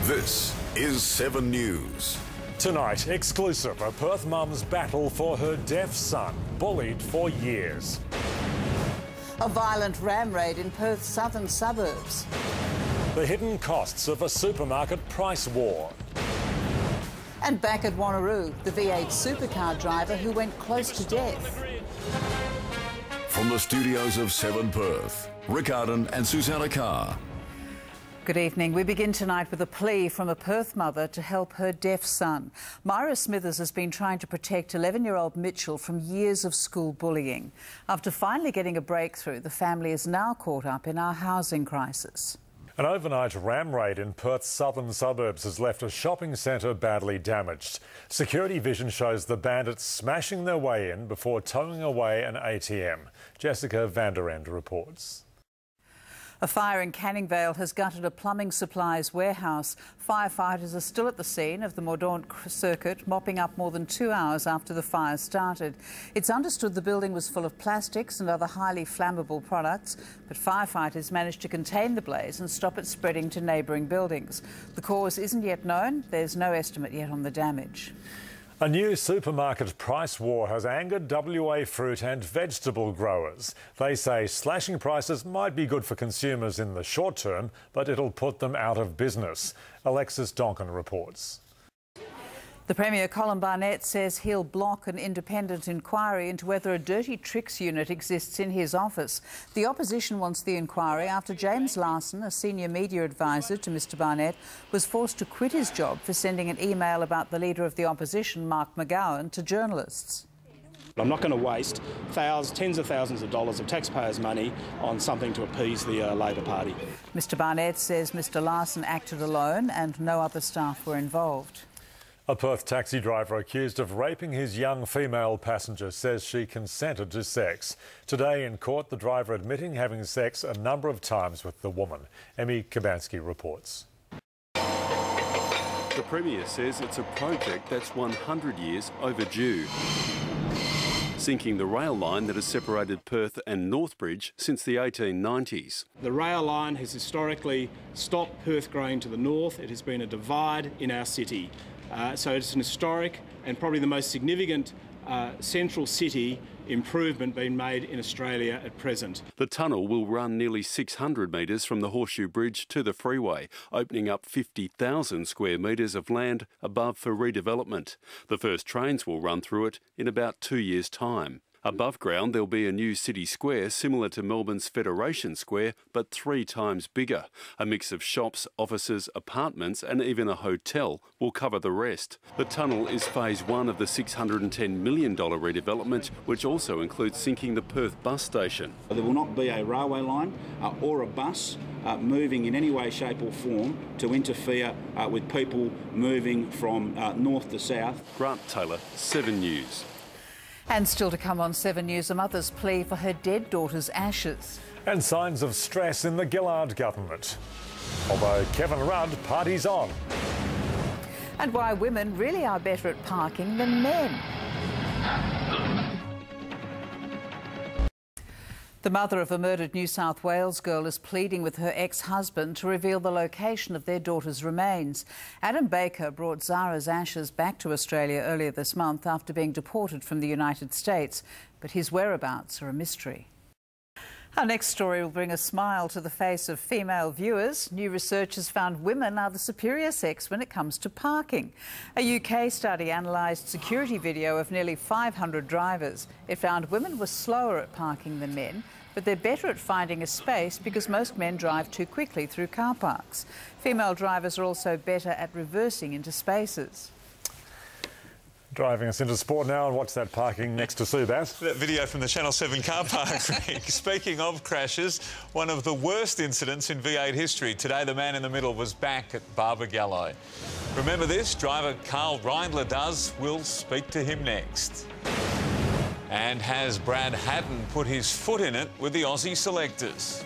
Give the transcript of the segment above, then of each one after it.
This is 7 News. Tonight, exclusive, a Perth mum's battle for her deaf son, bullied for years. A violent ram raid in Perth's southern suburbs. The hidden costs of a supermarket price war. And back at Wanneroo, the V8 supercar driver who went close to death. From the studios of 7 Perth, Ardon and Susannah Carr. Good evening. We begin tonight with a plea from a Perth mother to help her deaf son. Myra Smithers has been trying to protect 11-year-old Mitchell from years of school bullying. After finally getting a breakthrough, the family is now caught up in our housing crisis. An overnight ram raid in Perth's southern suburbs has left a shopping centre badly damaged. Security vision shows the bandits smashing their way in before towing away an ATM. Jessica van der End reports. A fire in Canning Vale has gutted a plumbing supplies warehouse. Firefighters are still at the scene of the Mordaunt circuit, mopping up more than 2 hours after the fire started. It's understood the building was full of plastics and other highly flammable products, but firefighters managed to contain the blaze and stop it spreading to neighbouring buildings. The cause isn't yet known. There's no estimate yet on the damage. A new supermarket price war has angered WA fruit and vegetable growers. They say slashing prices might be good for consumers in the short term, but it'll put them out of business. Alexis Donkin reports. The Premier, Colin Barnett, says he'll block an independent inquiry into whether a dirty tricks unit exists in his office. The opposition wants the inquiry after James Larson, a senior media advisor to Mr Barnett, was forced to quit his job for sending an email about the leader of the opposition, Mark McGowan, to journalists. I'm not going to waste tens of thousands of dollars of taxpayers' money on something to appease the Labor Party. Mr Barnett says Mr Larson acted alone and no other staff were involved. A Perth taxi driver accused of raping his young female passenger says she consented to sex. Today in court, the driver admitting having sex a number of times with the woman. Emmy Kabansky reports. The Premier says it's a project that's 100 years overdue, sinking the rail line that has separated Perth and Northbridge since the 1890s. The rail line has historically stopped Perth growing to the north. It has been a divide in our city. So it's an historic and probably the most significant central city improvement being made in Australia at present. The tunnel will run nearly 600 metres from the Horseshoe Bridge to the freeway, opening up 50,000 square metres of land above for redevelopment. The first trains will run through it in about 2 years' time. Above ground, there'll be a new city square similar to Melbourne's Federation Square, but 3 times bigger. A mix of shops, offices, apartments and even a hotel will cover the rest. The tunnel is phase 1 of the $610 million redevelopment, which also includes sinking the Perth bus station. There will not be a railway line or a bus moving in any way, shape or form to interfere with people moving from north to south. Grant Taylor, 7 News. And still to come on 7 News, a mother's plea for her dead daughter's ashes. And signs of stress in the Gillard government. Although Kevin Rudd parties on. And why women really are better at parking than men. The mother of a murdered New South Wales girl is pleading with her ex-husband to reveal the location of their daughter's remains. Adam Baker brought Zara's ashes back to Australia earlier this month after being deported from the United States, but his whereabouts are a mystery. Our next story will bring a smile to the face of female viewers. New research has found women are the superior sex when it comes to parking. A UK study analysed security video of nearly 500 drivers. It found women were slower at parking than men, but they're better at finding a space because most men drive too quickly through car parks. Female drivers are also better at reversing into spaces. Driving us into sport now and watch that parking next to Subat. That video from the Channel 7 car park. Speaking of crashes, one of the worst incidents in V8 history. Today, the man in the middle was back at Barbagallo. Remember this? Driver Carl Reindler does. We'll speak to him next. And has Brad Haddon put his foot in it with the Aussie selectors?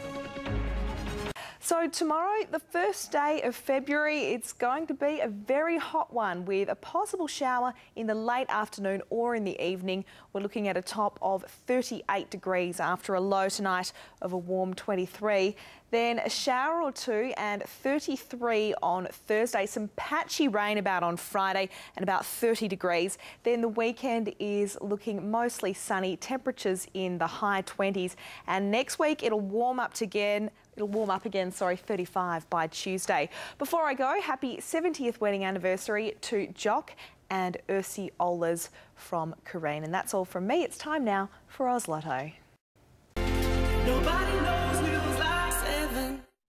So tomorrow, the first day of February, it's going to be a very hot one with a possible shower in the late afternoon or in the evening. We're looking at a top of 38 degrees after a low tonight of a warm 23. Then a shower or two and 33 on Thursday. Some patchy rain about on Friday and about 30 degrees. Then the weekend is looking mostly sunny, temperatures in the high 20s. And next week it'll warm up again. 35 by Tuesday. Before I go, happy 70th wedding anniversary to Jock and Ursi Olas from Careen. And that's all from me. It's time now for Oz Lotto. Nobody knows.